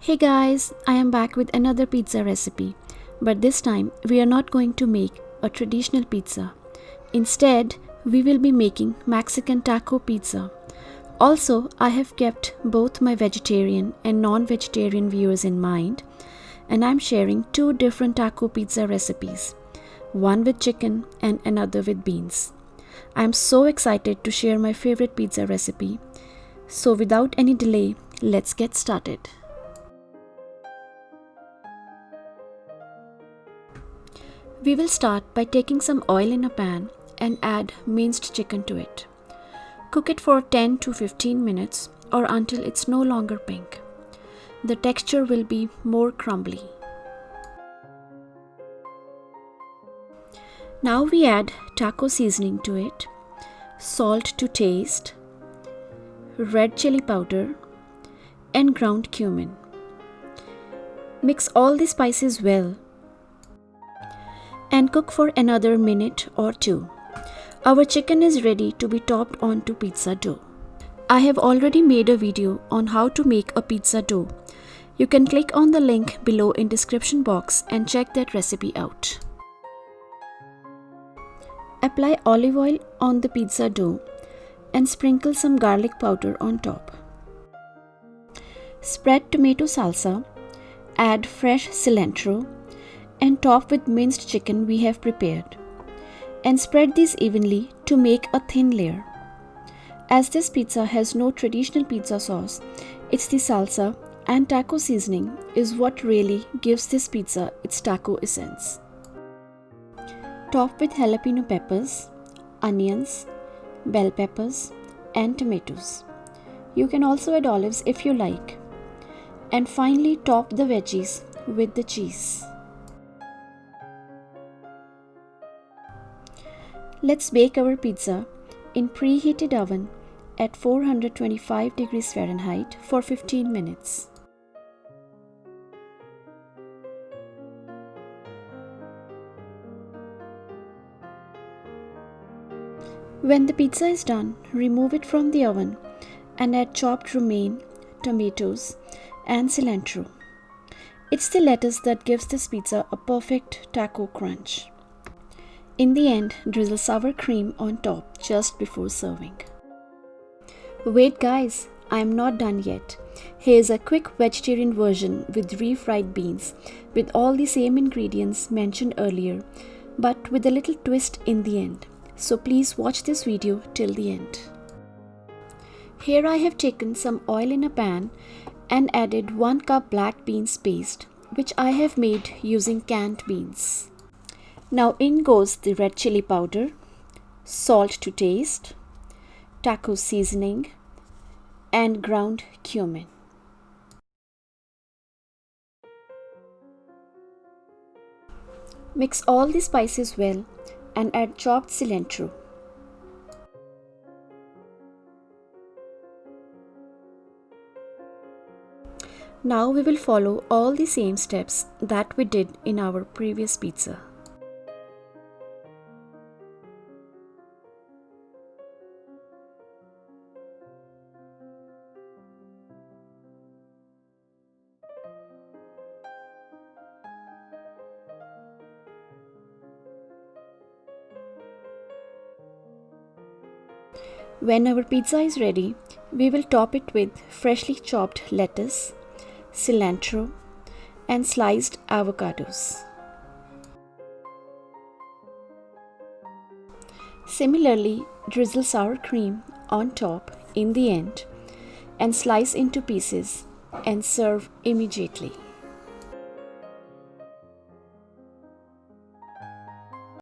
Hey guys, I am back with another pizza recipe, but this time we are not going to make a traditional pizza. Instead, we will be making Mexican taco pizza. Also, I have kept both my vegetarian and non-vegetarian viewers in mind, and I'm sharing two different taco pizza recipes, one with chicken and another with beans. I'm so excited to share my favorite pizza recipe. So without any delay, let's get started. We will start by taking some oil in a pan and add minced chicken to it. Cook it for 10 to 15 minutes or until it's no longer pink. The texture will be more crumbly. Now we add taco seasoning to it, salt to taste, red chili powder, and ground cumin. Mix all the spices well and cook for another minute or two. Our chicken is ready to be topped onto pizza dough. I have already made a video on how to make a pizza dough. You can click on the link below in description box and check that recipe out. Apply olive oil on the pizza dough and sprinkle some garlic powder on top. Spread tomato salsa, add fresh cilantro, and top with minced chicken we have prepared, and spread these evenly to make a thin layer. As this pizza has no traditional pizza sauce, it's the salsa and taco seasoning is what really gives this pizza its taco essence. Top with jalapeno peppers, onions, bell peppers, and tomatoes. You can also add olives if you like. And finally top the veggies with the cheese. Let's bake our pizza in preheated oven at 425 degrees Fahrenheit for 15 minutes. When the pizza is done, remove it from the oven and add chopped romaine, tomatoes, and cilantro. It's the lettuce that gives this pizza a perfect taco crunch. In the end, drizzle sour cream on top just before serving. Wait guys, I am not done yet. Here's a quick vegetarian version with refried beans with all the same ingredients mentioned earlier, but with a little twist in the end. So please watch this video till the end. Here I have taken some oil in a pan and added 1 cup black beans paste, which I have made using canned beans. Now in goes the red chili powder, salt to taste, taco seasoning, and ground cumin. Mix all the spices well and add chopped cilantro. Now we will follow all the same steps that we did in our previous pizza. When our pizza is ready, we will top it with freshly chopped lettuce, cilantro, and sliced avocados. Similarly, drizzle sour cream on top in the end and slice into pieces and serve immediately.